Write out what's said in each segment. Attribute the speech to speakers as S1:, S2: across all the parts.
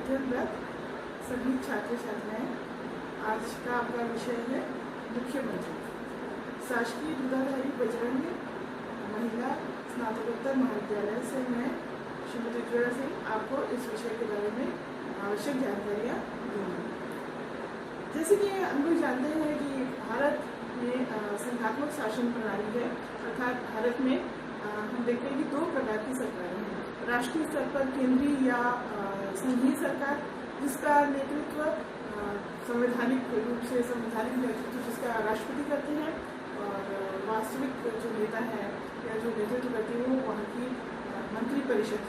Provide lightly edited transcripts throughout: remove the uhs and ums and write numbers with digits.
S1: अध्ययनरत सभी छात्र छात्राएं, आज का आपका विषय है मुख्यमंत्री। शासकीय दूधाधारी बजरंग महिला स्नातकोत्तर महाविद्यालय से मैं श्रीमती उज्ज्वला सिंह आपको इस विषय के बारे में आवश्यक जानकारियाँ दूंगी। जैसे कि हम लोग जानते हैं कि भारत में संघात्मक शासन प्रणाली है, अर्थात भारत में हम देखते हैं कि दो प्रकार की सरकारें हैं। राष्ट्रीय स्तर पर केंद्रीय या संघीय सरकार, जिसका नेतृत्व संवैधानिक रूप से संवैधानिक नेतृत्व जिसका राष्ट्रपति करते हैं, और वास्तविक जो नेता है या जो नेतृत्व करती है वो वहाँ की मंत्रिपरिषद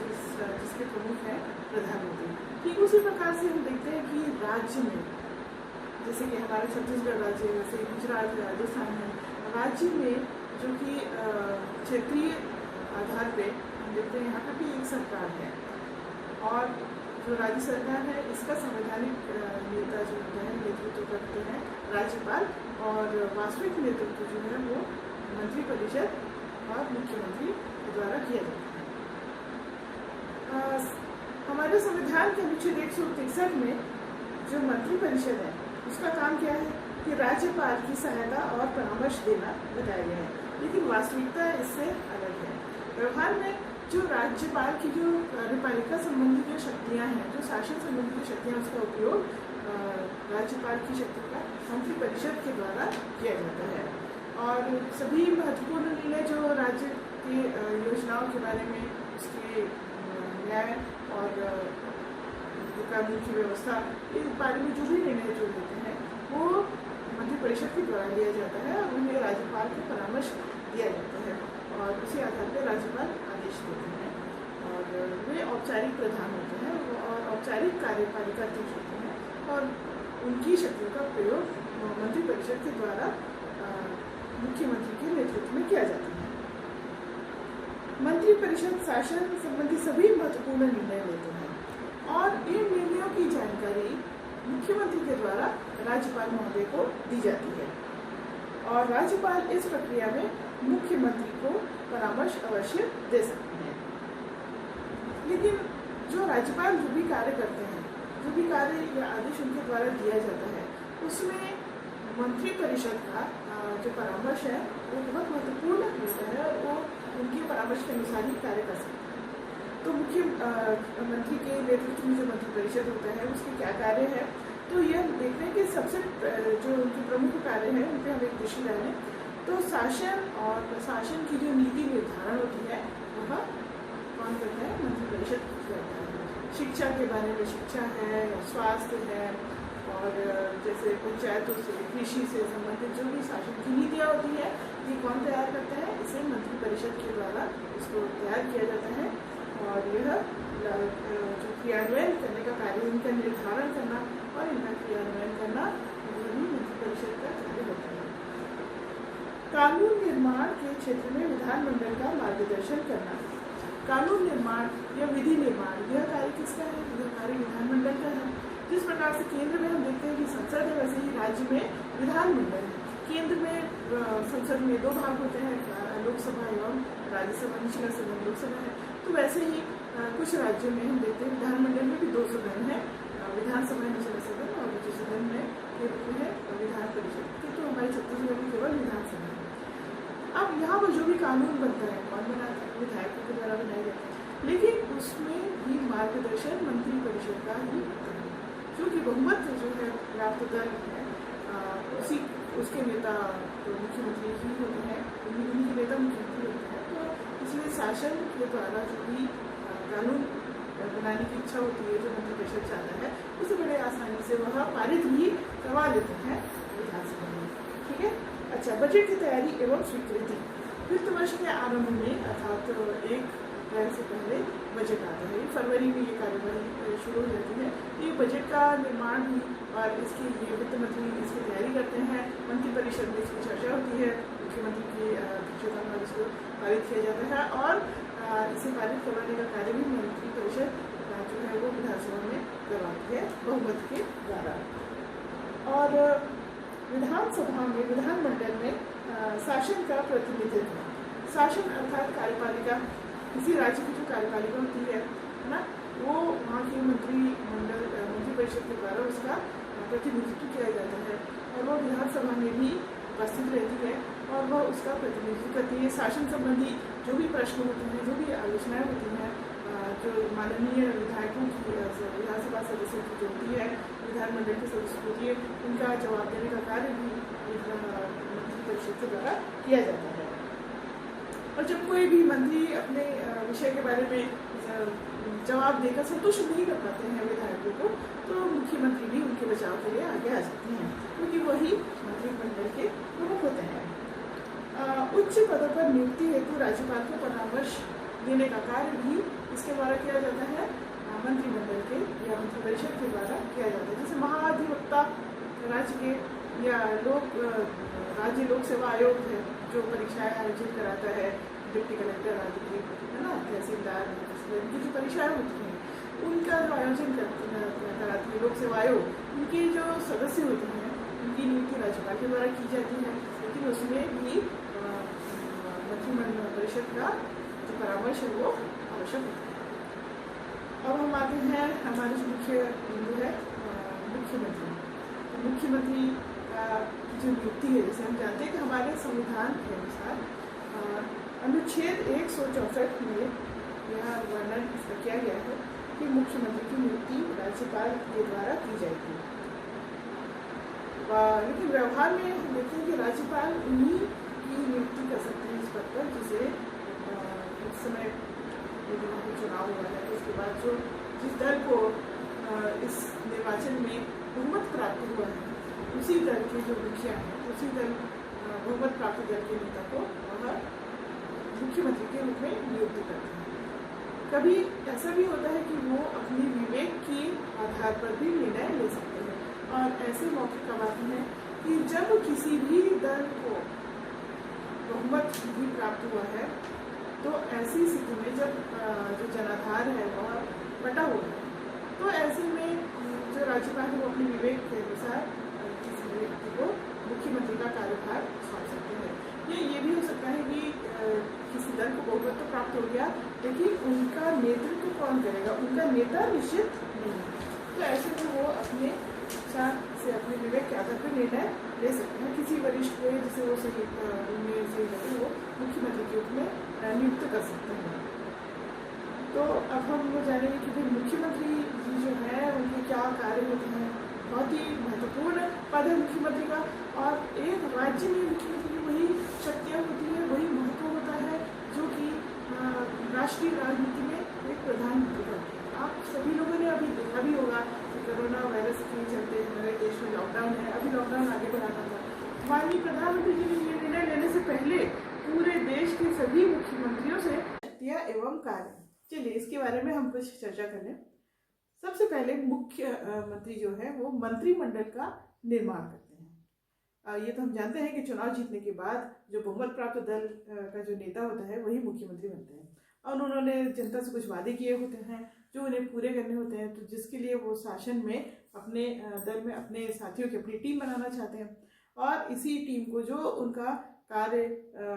S1: जिसके प्रमुख है प्रधानमंत्री। ठीक उसी प्रकार से हम देखते हैं कि राज्य में, जैसे कि हमारे छत्तीसगढ़ राज्य, जैसे गुजरात, राजस्थान है, राज्य में जो कि क्षेत्रीय आधार पे हम देखते हैं यहाँ पर भी एक सरकार है, और जो राज्य सरकार है इसका संवैधानिक नेता जो होता है नेतृत्व करते हैं राज्यपाल, और वास्तविक नेतृत्व जो है वो मंत्रिपरिषद और मुख्यमंत्री द्वारा किया जाता है। हमारे संविधान के अनुच्छेद 163 में जो मंत्रिपरिषद है उसका काम क्या है कि राज्यपाल की सहायता और परामर्श देना बताया गया है, लेकिन वास्तविकता इससे अलग है। व्यवहार में जो राज्यपाल की जो कार्यपालिका संबंधी जो शक्तियाँ हैं, जो शासन संबंधी जो शक्तियाँ, उसका उपयोग राज्यपाल की शक्ति का मंत्रिपरिषद के द्वारा किया जाता है। और सभी महत्वपूर्ण निर्णय जो राज्य की योजनाओं के बारे में, उसके न्याय और कानून की व्यवस्था, इस बारे में जो भी निर्णय जो लेते हैं वो मंत्रिपरिषद के द्वारा लिया जाता है, और उन्हें राज्यपाल को परामर्श दिया जाता है, और उसी आधार पर राज्यपाल आदेश देते हैं, और वे औपचारिक प्रधान होते हैं और औपचारिक कार्यपालिका अध्यक्ष होते हैं, और उनकी शक्तियों का प्रयोग मंत्रिपरिषद के द्वारा मुख्यमंत्री के नेतृत्व में किया जाता है। मंत्रिपरिषद शासन संबंधी सभी महत्वपूर्ण निर्णय लेते हैं, और इन निर्णयों की जानकारी मुख्यमंत्री के द्वारा राज्यपाल महोदय को दी जाती है, और राज्यपाल इस प्रक्रिया में मुख्यमंत्री को परामर्श अवश्य दे सकते हैं। लेकिन जो राज्यपाल जो भी कार्य करते हैं, जो भी कार्य या आदेश उनके द्वारा दिया जाता है, उसमें मंत्रिपरिषद का जो परामर्श है वो बहुत महत्वपूर्ण होता है, और वो उनके परामर्श के अनुसार ही कार्य कर सकते हैं। तो मुख्यमंत्री के नेतृत्व में जो मंत्रिपरिषद होता है उसके क्या कार्य है, तो यह देखते हैं कि सबसे जो उनके प्रमुख कार्य है उन पर हम एक दृष्टि डालें तो शासन और प्रशासन की जो नीति निर्धारण होती है वह कौन करता है, मंत्रिपरिषद करता है। शिक्षा के बारे में, शिक्षा है, स्वास्थ्य है, और जैसे पंचायतों से, कृषि से संबंधित जो भी शासन की नीतियाँ होती है ये कौन तैयार करता है, इसे मंत्रिपरिषद के द्वारा इसको तैयार किया जाता है, और यह जो क्रियान्वयन करने का कार्य, इनका निर्धारण करना और इनका क्रियान्वयन करना भी मंत्रिपरिषद का कार्य होता है। कानून निर्माण के क्षेत्र में विधानमंडल का मार्गदर्शन करना। कानून निर्माण या विधि निर्माण यह कार्य किसका है, यह कार्य विधानमंडल का है। जिस प्रकार से केंद्र में हम देखते हैं कि संसद है, वैसे ही राज्य में विधानमंडल है। केंद्र में संसद में दो भाग होते हैं, लोकसभा एवं राज्यसभा, निचला सदन लोकसभा है। तो वैसे ही कुछ राज्यों में हम देखते हैं विधानमंडल में भी दो सदन है, विधानसभा निचला सदन, और उच्च सदन में है विधान परिषद। तो हमारे छत्तीसगढ़ में केवल विधानसभा है। अब यहाँ पर जो भी कानून बनता है कौन बनाता है, विधायकों के द्वारा बनाए जाते हैं, लेकिन उसमें भी मार्गदर्शन मंत्रिपरिषद का ही होता है, क्योंकि बहुमत जो है प्राप्त दल है उसके नेता तो मुख्यमंत्री ही होते हैं, उन्हीं के नेता मुख्यमंत्री होते हैं। तो इसलिए शासन के द्वारा जो भी कानून बनाने की इच्छा होती है, जो मंत्रिपरिषद चाहता है, उसे बड़े आसानी से वह पारित भी करवा लेते हैं विधानसभा में। ठीक है। अच्छा, बजट की तैयारी एवं स्वीकृति। वित्त वर्ष के आरंभ में अर्थात 1 अप्रैल से पहले बजट आता है। फरवरी में ये कार्यवाही शुरू हो जाती है। ये बजट का निर्माण भी और इसकी ये वित्त मंत्री इसकी तैयारी करते हैं, मंत्रिपरिषद में इसकी चर्चा होती है, मुख्यमंत्री की अध्यक्षता में इसको पारित किया जाता है, और इसे पारित करवाने का कार्य भी मंत्रिपरिषद जो है वो विधानसभा में करवाती है बहुमत के द्वारा। और विधानसभा में, विधानमंडल में शासन का प्रतिनिधित्व, शासन अर्थात कार्यपालिका, किसी राज्य की जो कार्यपालिका होती है ना, वो वहाँ के मंत्रिमंडल परिषद के द्वारा उसका प्रतिनिधित्व किया जाता है और वह विधानसभा में भी उपस्थित रहती है और वह उसका प्रतिनिधित्व करती है। शासन संबंधी जो भी प्रश्न होते हैं, जो भी आलोचनाएं होती हैं, जो माननीय विधायकों की विधानसभा सदस्यों की जो होती है, विधानमंडल के सदस्य होती है, उनका जवाब देने का कार्य भी मंत्री परिषद के द्वारा किया जाता है। और जब कोई भी मंत्री अपने विषय के बारे में जवाब देकर संतुष्ट नहीं कर पाते हैं विधायकों को, तो मुख्यमंत्री भी उनके बचाव के लिए आगे आ जाते हैं, क्योंकि वही मंत्रिमंडल के प्रमुख होते हैं। उच्च पदों पर नियुक्ति हेतु राज्यपाल को परामर्श देने का कार्य भी इसके द्वारा किया जाता है, मंत्रिमंडल के या मंत्रिपरिषद के द्वारा किया जाता है। जैसे महाधिवक्ता राज्य के या राज्य लोक सेवा आयोग है जो परीक्षाएं आयोजित कराता है, डिप्टी कलेक्टर आदि की, है ना, तहसीलदार की जो परीक्षाएं होती हैं उनका जो आयोजन कराती है लोक सेवा आयोग, उनके जो सदस्य होते हैं उनकी नियुक्ति राज्यपाल के द्वारा की जाती है, लेकिन उसमें भी मंत्रिमंडल परिषद का जो परामर्श है वो आवश्यक होता है। अब हम आते हैं हमारे जो मुख्य बिंदु है मुख्यमंत्री। तो मुख्यमंत्री की जो नियुक्ति है, जैसे हम जानते हैं कि हमारे संविधान के अनुसार अनुच्छेद 164 में यह वर्णन इसका किया गया है कि मुख्यमंत्री की नियुक्ति राज्यपाल के द्वारा की जाएगी। लेकिन व्यवहार में हम देखते हैं कि राज्यपाल उन्हीं की नियुक्ति कर सकते हैं इस पद पर, जिसे उस समय यदि वहाँ चुनाव हुआ है उसके बाद जो जिस दल को इस निर्वाचन में बहुमत प्राप्त हुआ है उसी दल के जो मुखिया हैं, उसी दल बहुमत प्राप्त दल के नेता को वह मुख्यमंत्री के रूप में नियुक्त करते हैं। कभी ऐसा भी होता है कि वो अपनी विवेक के आधार पर भी निर्णय ले सकते हैं, और ऐसे मौके कब आते हैं कि जब किसी भी दल को बहुमत भी प्राप्त हुआ है, तो ऐसी स्थिति में जब जो जनाधार है वह बटा हुआ है, तो ऐसे में जो राज्यपाल है वो अपने विवेक के अनुसार किसी व्यक्ति को मुख्यमंत्री का कार्यभार सौंप सकते हैं। ये भी हो सकता है कि किसी दल को बहुमत तो प्राप्त हो गया, लेकिन उनका नेतृत्व कौन करेगा, उनका नेता निश्चित नहीं है, तो ऐसे में वो अपने से अपने विवेक के आधार पर निर्णय ले सकते हैं। किसी वरिष्ठ को जिसे वो सही लगे वो मुख्यमंत्री के रूप में नियुक्त कर सकते हैं। तो अब हम वो जानेंगे कि फिर मुख्यमंत्री जी जो है उनके क्या कार्य होते हैं। बहुत ही महत्वपूर्ण पद है मुख्यमंत्री का, और एक राज्य में मुख्यमंत्री की वही शक्तियाँ होती है, वही महत्व होता है जो कि राष्ट्रीय राजनीति में एक प्रधानमंत्री का। आप सभी लोगों ने अभी देखा भी होगा कि कोरोना वायरस के चलते हमारे देश में लॉकडाउन है, अभी लॉकडाउन आगे बढ़ाना था। माननीय प्रधानमंत्री जी ने ये निर्णय लेने से पहले पूरे देश के सभी मुख्यमंत्रियों से शक्तियाँ एवं कार्य, चलिए इसके बारे में हम कुछ चर्चा कर लें। सबसे पहले मुख्यमंत्री जो है वो मंत्रिमंडल का निर्माण करते हैं। ये तो हम जानते हैं कि चुनाव जीतने के बाद जो बहुमत प्राप्त दल का जो नेता होता है वही मुख्यमंत्री बनते हैं, और उन्होंने जनता से कुछ वादे किए होते हैं जो उन्हें पूरे करने होते हैं, तो जिसके लिए वो शासन में अपने दल में अपने साथियों की अपनी टीम बनाना चाहते हैं, और इसी टीम को जो उनका कार्य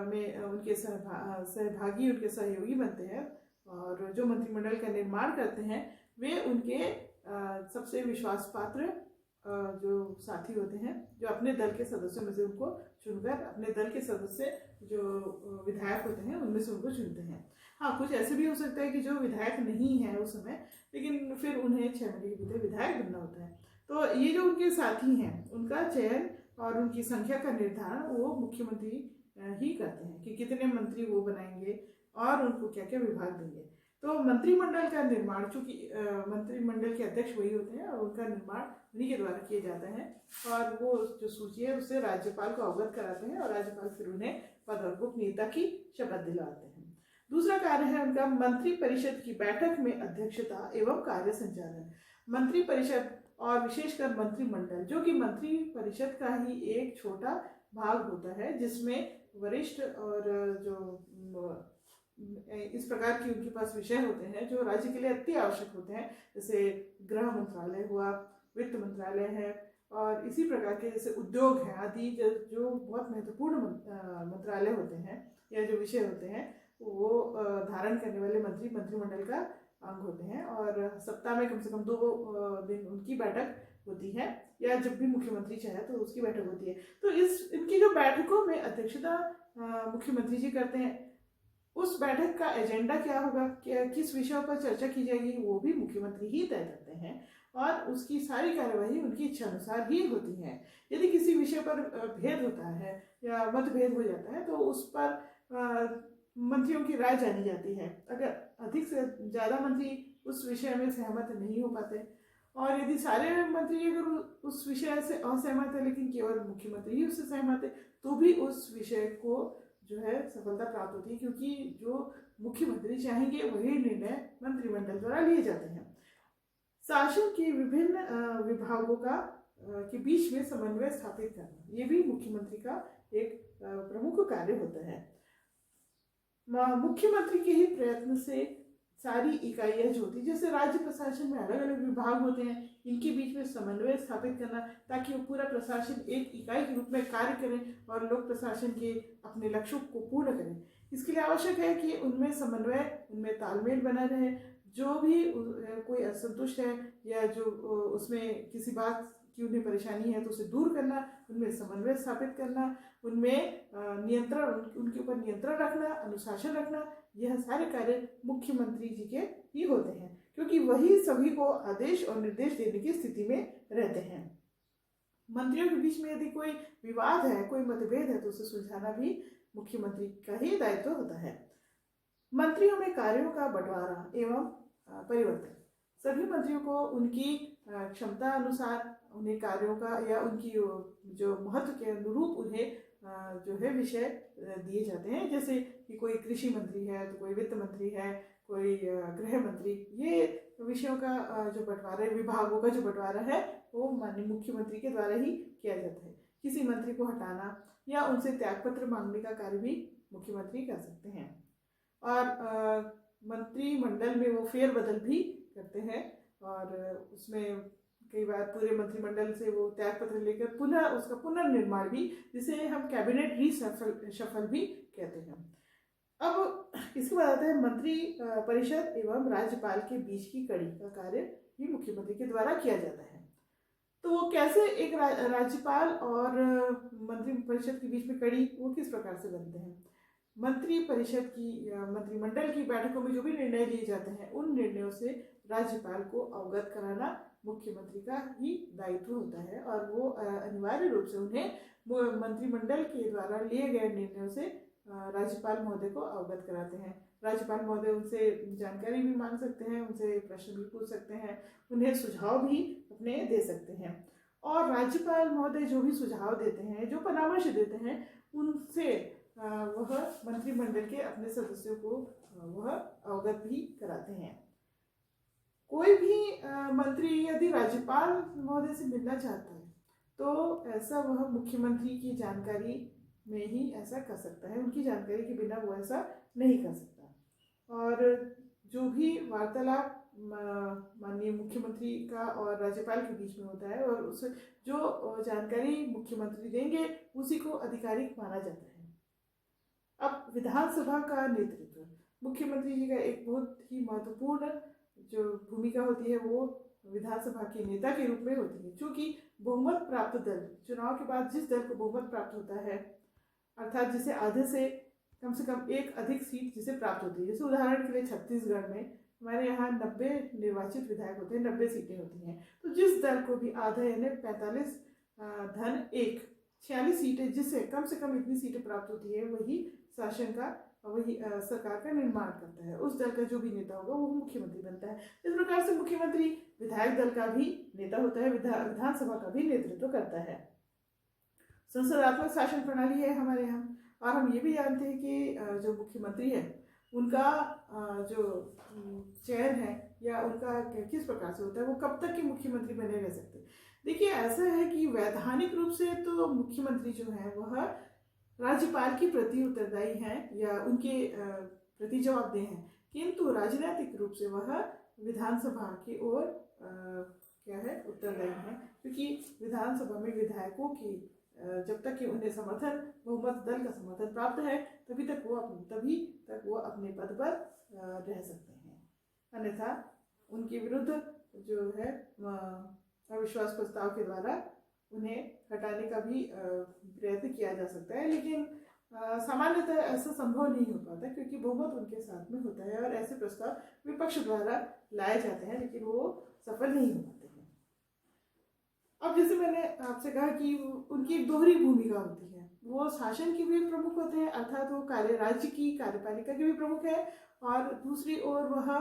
S1: में उनके सहभागी उनके सहयोगी बनते हैं और जो मंत्रिमंडल का निर्माण करते हैं, वे उनके सबसे विश्वास पात्र जो साथी होते हैं, जो अपने दल के सदस्यों में से उनको चुनकर अपने दल के सदस्य जो विधायक होते हैं उनमें से उनको चुनते हैं। हाँ, कुछ ऐसे भी हो सकता है कि जो विधायक नहीं है उस समय, लेकिन फिर उन्हें 6 महीने के भीतर विधायक बनना होता है। तो ये जो उनके साथी हैं उनका चयन और उनकी संख्या का निर्धारण वो मुख्यमंत्री ही करते हैं कि कितने मंत्री वो बनाएंगे और उनको क्या क्या विभाग देंगे। तो मंत्रिमंडल का निर्माण, चूंकि मंत्रिमंडल के अध्यक्ष वही होते हैं और उनका निर्माण उन्हीं के द्वारा किया जाता है, और वो जो सूची है उससे राज्यपाल को अवगत कराते हैं और राज्यपाल फिर उन्हें पद और गोपनीयता की शपथ दिलाते हैं। दूसरा कार्य है उनका मंत्री परिषद की बैठक में अध्यक्षता एवं कार्य संचालन। मंत्री परिषद और विशेषकर मंत्रिमंडल, जो कि मंत्री परिषद का ही एक छोटा भाग होता है, जिसमें वरिष्ठ और जो इस प्रकार की उनके पास विषय होते हैं जो राज्य के लिए अति आवश्यक होते हैं, जैसे गृह मंत्रालय हुआ, वित्त मंत्रालय है, और इसी प्रकार के जैसे उद्योग है आदि, जो बहुत महत्वपूर्ण मंत्रालय होते हैं या जो विषय होते हैं वो धारण करने वाले मंत्रिमंडल का अंग होते हैं और सप्ताह में कम से कम 2 दिन उनकी बैठक होती है, या जब भी मुख्यमंत्री चाहे तो उसकी बैठक होती है। तो इनकी जो बैठकों में अध्यक्षता मुख्यमंत्री जी करते हैं, उस बैठक का एजेंडा क्या होगा, किस विषयों पर चर्चा की जाएगी, वो भी मुख्यमंत्री ही तय करते हैं और उसकी सारी कार्यवाही उनकी इच्छा अनुसार ही होती है। यदि किसी विषय पर भेद होता है या मतभेद हो जाता है तो उस पर मंत्रियों की राय जानी जाती है। अगर अधिक से ज़्यादा मंत्री उस विषय में सहमत नहीं हो पाते और यदि सारे मंत्री अगर उस विषय से असहमत है लेकिन केवल मुख्यमंत्री ही उससे सहमत है, तो भी उस विषय को जो है सफलता प्राप्त होती है, क्योंकि जो मुख्यमंत्री चाहेंगे वही निर्णय मंत्रिमंडल द्वारा लिए जाते हैं। शासन के विभिन्न विभागों का के बीच में समन्वय स्थापित करना, ये भी मुख्यमंत्री का एक प्रमुख कार्य होता है। मुख्यमंत्री के ही प्रयत्न से सारी इकाइयां जो होती, जैसे राज्य प्रशासन में अलग अलग विभाग होते हैं, इनके बीच में समन्वय स्थापित करना ताकि वो पूरा प्रशासन एक इकाई के रूप में कार्य करें और लोक प्रशासन के अपने लक्ष्यों को पूर्ण करें। इसके लिए आवश्यक है कि उनमें समन्वय, उनमें तालमेल बना रहे। जो भी कोई असंतुष्ट है या जो उसमें किसी बात की उन्हें परेशानी है तो उसे दूर करना, उनमें समन्वय स्थापित करना, उनमें नियंत्रण, उनके ऊपर नियंत्रण रखना, अनुशासन रखना, यह सारे कार्य मुख्यमंत्री जी के ही होते हैं, क्योंकि वही सभी को आदेश और निर्देश देने की स्थिति में रहते हैं। मंत्रियों के बीच में यदि कोई विवाद है, कोई मतभेद है तो उसे सुलझाना भी मुख्यमंत्री का ही दायित्व होता है। मंत्रियों में कार्यों का बंटवारा एवं परिवर्तन, सभी मंत्रियों को उनकी क्षमता अनुसार उन्हें कार्यों का या उनकी जो महत्व के अनुरूप उन्हें जो है विषय दिए जाते हैं। जैसे कि कोई कृषि मंत्री है तो कोई वित्त मंत्री है, कोई गृह मंत्री, ये विषयों का जो बंटवारा है, विभागों का जो बंटवारा है वो माननीय मुख्यमंत्री के द्वारा ही किया जाता है। किसी मंत्री को हटाना या उनसे त्यागपत्र मांगने का कार्य भी मुख्यमंत्री कर सकते हैं और मंत्रिमंडल में वो फेरबदल भी करते हैं और उसमें कई बार पूरे मंत्रिमंडल से वो त्यागपत्र लेकर पुनः उसका पुनर्निर्माण भी, जिसे हम कैबिनेट रीशफल भी कहते हैं। अब इसके बाद आता है मंत्री परिषद एवं राज्यपाल के बीच की कड़ी का कार्य भी मुख्यमंत्री के द्वारा किया जाता है। तो वो कैसे एक राज्यपाल और मंत्री परिषद के बीच में कड़ी वो किस प्रकार से बनते हैं। मंत्री परिषद की या मंत्रिमंडल की बैठकों में जो भी निर्णय लिए जाते हैं उन निर्णयों से राज्यपाल को अवगत कराना मुख्यमंत्री का ही दायित्व होता है और वो अनिवार्य रूप से उन्हें मंत्रिमंडल के द्वारा लिए गए निर्णयों से राज्यपाल महोदय को अवगत कराते हैं। राज्यपाल महोदय उनसे जानकारी भी मांग सकते हैं, उनसे प्रश्न भी पूछ सकते हैं, उन्हें सुझाव भी अपने दे सकते हैं और राज्यपाल महोदय जो भी सुझाव देते हैं, जो परामर्श देते हैं, उनसे वह मंत्रिमंडल के अपने सदस्यों को वह अवगत भी कराते हैं। कोई भी मंत्री यदि राज्यपाल महोदय से मिलना चाहता है तो ऐसा वह मुख्यमंत्री की जानकारी में ही ऐसा कर सकता है, उनकी जानकारी के बिना वो ऐसा नहीं कर सकता। और जो भी वार्तालाप माननीय मुख्यमंत्री का और राज्यपाल के बीच में होता है और उस जो जानकारी मुख्यमंत्री देंगे उसी को आधिकारिक माना जाता है। अब विधानसभा का नेतृत्व, मुख्यमंत्री जी का एक बहुत ही महत्वपूर्ण जो भूमिका होती है वो विधानसभा के नेता के रूप में होती है। क्योंकि बहुमत प्राप्त दल, चुनाव के बाद जिस दल को बहुमत प्राप्त होता है, अर्थात जिसे आधे से कम एक अधिक सीट जिसे प्राप्त होती है, जैसे उदाहरण के लिए छत्तीसगढ़ में हमारे यहाँ 90 निर्वाचित विधायक होते हैं, 90 सीटें होती हैं। तो जिस दल को भी आधा यानी 45 धन 1 46 सीटें, जिससे कम से कम इतनी सीटें प्राप्त होती है, वही शासन का, वही सरकार का निर्माण करता है। उस दल का जो भी नेता होगा वो मुख्यमंत्री बनता है। इस प्रकार से मुख्यमंत्री विधायक दल का भी नेता होता है, विधानसभा का भी नेतृत्व करता है। संसदात्मक शासन प्रणाली है हमारे यहाँ और हम ये भी जानते हैं कि जो मुख्यमंत्री है उनका जो चयन है या उनका किस प्रकार से होता है, वो कब तक के मुख्यमंत्री बने रह सकते हैं। देखिए, ऐसा है कि वैधानिक रूप से तो मुख्यमंत्री जो है वह राज्यपाल के प्रति उत्तरदायी हैं या उनके प्रति जवाबदेह हैं, किंतु राजनीतिक रूप से वह विधानसभा की ओर क्या है, उत्तरदायी है। क्योंकि विधानसभा में विधायकों की जब तक कि उन्हें समर्थन, बहुमत दल का समर्थन प्राप्त है, तभी तक वो अपने पद पर रह सकते हैं। अन्यथा उनके विरुद्ध जो है अविश्वास प्रस्ताव के द्वारा उन्हें हटाने का भी प्रयत्न किया जा सकता है। लेकिन सामान्यतः ऐसा संभव नहीं हो पाता, क्योंकि बहुमत उनके साथ में होता है और ऐसे प्रस्ताव विपक्ष द्वारा लाए जाते हैं, लेकिन वो सफल नहीं हो पाते हैं। अब जैसे मैंने आपसे कहा कि उनकी एक दोहरी भूमिका होती है, वो शासन की भी प्रमुख होते हैं, अर्थात वो राज्य की कार्यपालिका के भी प्रमुख है, और दूसरी ओर वह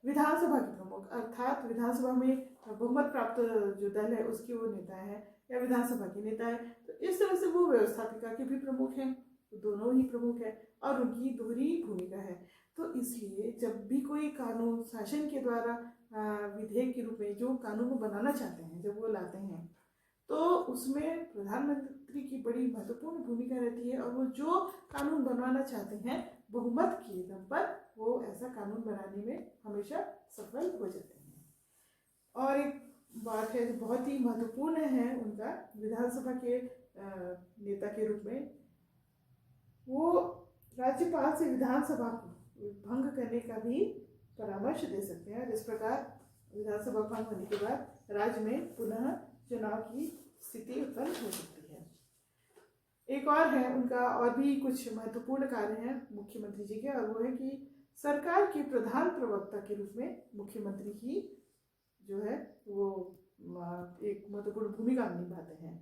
S1: विधानसभा के प्रमुख, अर्थात विधानसभा में बहुमत प्राप्त जो दल है उसके वो नेता है या विधानसभा के नेता है। तो इस तरह से वो व्यवस्थापिका के भी प्रमुख हैं, दोनों ही प्रमुख है और उनकी दोहरी भूमिका है। तो इसलिए जब भी कोई कानून शासन के द्वारा विधेयक के रूप में जो कानून बनाना चाहते हैं, जब वो लाते हैं, तो उसमें प्रधानमंत्री की बड़ी महत्वपूर्ण भूमिका रहती है, और वो जो कानून बनवाना चाहते हैं बहुमत के दम पर वो ऐसा कानून बनाने में हमेशा सफल हो जाते हैं। और एक बात है जो बहुत ही महत्वपूर्ण है उनका विधानसभा के नेता के रूप में, वो राज्यपाल से विधानसभा को भंग करने का भी परामर्श दे सकते हैं। इस प्रकार विधानसभा भंग होने के बाद राज्य में पुनः चुनाव की स्थिति उत्पन्न हो सकती है। एक और है उनका, और भी कुछ महत्वपूर्ण कार्य हैं मुख्यमंत्री जी के, और वो है कि सरकार के प्रधान प्रवक्ता के रूप में मुख्यमंत्री ही जो है वो एक महत्वपूर्ण भूमिका निभाते हैं।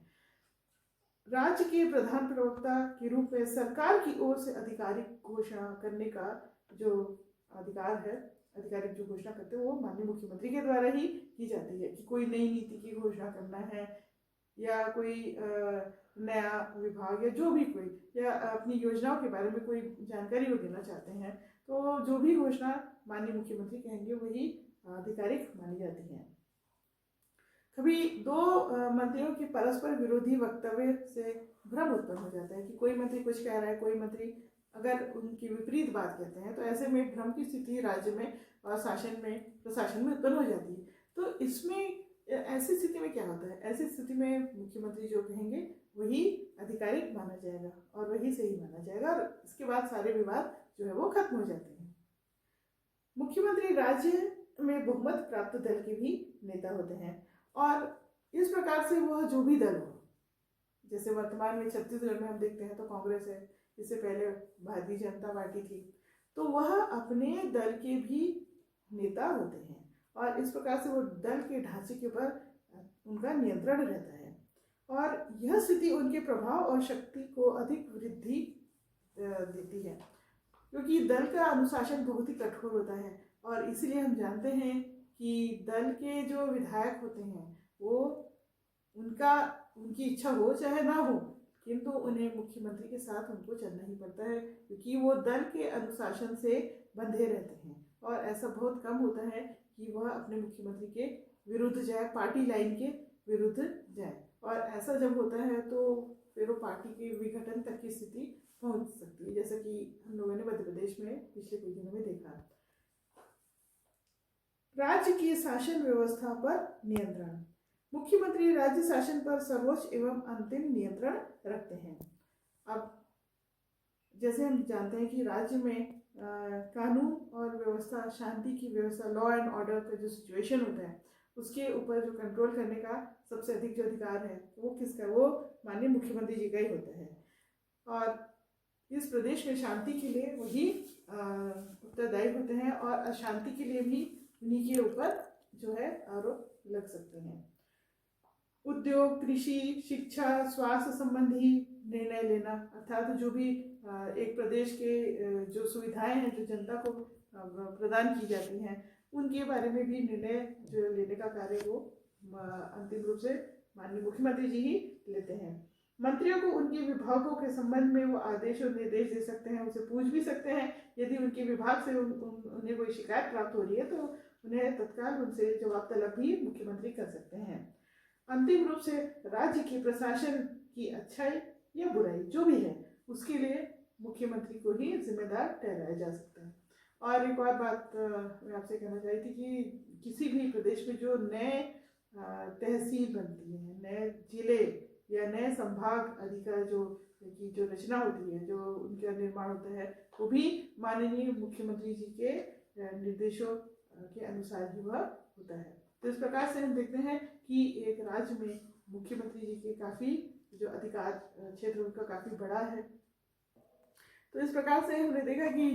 S1: राज्य के प्रधान प्रवक्ता के रूप में सरकार की ओर से आधिकारिक घोषणा करने का जो अधिकार है, आधिकारिक जो घोषणा करते हैं वो माननीय मुख्यमंत्री के द्वारा ही की जाती है, कि कोई नई नीति की घोषणा करना है या कोई नया विभाग या जो भी कोई, या अपनी योजनाओं के बारे में कोई जानकारी वो देना चाहते हैं, तो जो भी घोषणा माननीय मुख्यमंत्री कहेंगे वही आधिकारिक मानी जाती है। कभी दो मंत्रियों के परस्पर विरोधी वक्तव्य से भ्रम उत्पन्न हो जाता है कि कोई मंत्री कुछ कह रहा है, कोई मंत्री अगर उनकी विपरीत बात कहते हैं, तो ऐसे में भ्रम की स्थिति राज्य में और प्रशासन में उत्पन्न हो जाती है। तो इसमें ऐसी स्थिति में क्या होता है, ऐसी स्थिति में मुख्यमंत्री जो कहेंगे वही आधिकारिक माना जाएगा और वही सही माना जाएगा, और इसके बाद सारे विवाद जो है वो खत्म हो जाते हैं। मुख्यमंत्री राज्य में बहुमत प्राप्त दल के भी नेता होते हैं, और इस प्रकार से वह जो भी दल हो, जैसे वर्तमान में छत्तीसगढ़ में हम देखते हैं तो कांग्रेस है, इससे पहले भारतीय जनता पार्टी थी, तो वह अपने दल के भी नेता होते हैं, और इस प्रकार से वो दल के ढांचे के ऊपर उनका नियंत्रण रहता है, और यह स्थिति उनके प्रभाव और शक्ति को अधिक वृद्धि देती है, क्योंकि दल का अनुशासन बहुत ही कठोर होता है। और इसलिए हम जानते हैं कि दल के जो विधायक होते हैं वो उनकी इच्छा हो चाहे ना हो, किंतु उन्हें मुख्यमंत्री के साथ उनको चलना ही पड़ता है, क्योंकि वो दल के अनुशासन से बंधे रहते हैं, और ऐसा बहुत कम होता है कि वह अपने मुख्यमंत्री के विरुद्ध जाए, पार्टी लाइन के विरुद्ध जाए, और ऐसा जब होता है तो फिर वो पार्टी के विघटन तक की स्थिति पहुंच सकती है, जैसा कि हम लोगों ने मध्य प्रदेश में पिछले कुछ दिनों में देखा। राज्य की शासन व्यवस्था पर नियंत्रण, मुख्यमंत्री राज्य शासन पर सर्वोच्च एवं अंतिम नियंत्रण रखते हैं। अब जैसे हम जानते हैं कि राज्य में कानून और व्यवस्था, शांति की व्यवस्था, लॉ एंड ऑर्डर का जो सिचुएशन होता है उसके ऊपर जो कंट्रोल करने का सबसे अधिक जो अधिकार है वो किसका, वो माननीय मुख्यमंत्री जी का ही होता है, और इस प्रदेश में शांति के लिए वही उत्तरदायी होते हैं, और अशांति के लिए भी उन्हीं के ऊपर जो है आरोप लग सकते हैं। उद्योग, कृषि, शिक्षा, स्वास्थ्य संबंधी निर्णय लेना, अर्थात जो भी एक प्रदेश के जो सुविधाएं हैं जो जनता को प्रदान की जाती हैं उनके बारे में भी निर्णय जो लेने का कार्य वो अंतिम रूप से माननीय मुख्यमंत्री जी ही लेते हैं। मंत्रियों को उनके विभागों के संबंध में वो आदेश और निर्देश दे सकते हैं, उसे पूछ भी सकते हैं, यदि उनके विभाग से उन्हें कोई शिकायत प्राप्त हो रही है तो उन्हें तत्काल उनसे जवाब तलब भी मुख्यमंत्री कर सकते हैं। अंतिम रूप से राज्य के प्रशासन की अच्छाई या बुराई जो भी है उसके लिए मुख्यमंत्री को ही जिम्मेदार ठहराया जा सकता है। और एक और बात मैं आपसे कहना चाहती थी कि किसी भी प्रदेश में जो नए तहसील बनती है, नए जिले या नए संभाग अधिकार की जो रचना होती है, जो उनका निर्माण होता है, वो भी माननीय मुख्यमंत्री जी के निर्देशों के अनुसार ही वह होता है। तो इस प्रकार से हम देखते हैं कि एक राज्य में मुख्यमंत्री जी के काफ़ी जो अधिकार क्षेत्र उनका काफ़ी बड़ा है। तो इस प्रकार से हमने देखा कि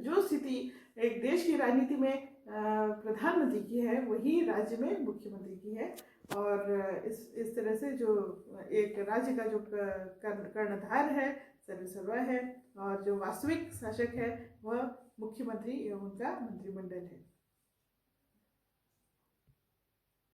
S1: जो स्थिति एक देश की राजनीति में प्रधानमंत्री की है वही राज्य में मुख्यमंत्री की है। और इस तरह से जो एक राज्य का जो कर्णधार है, सर्वेसर्वा है, और जो वास्तविक शासक है वह मुख्यमंत्री एवं उनका मंत्रिमंडल है।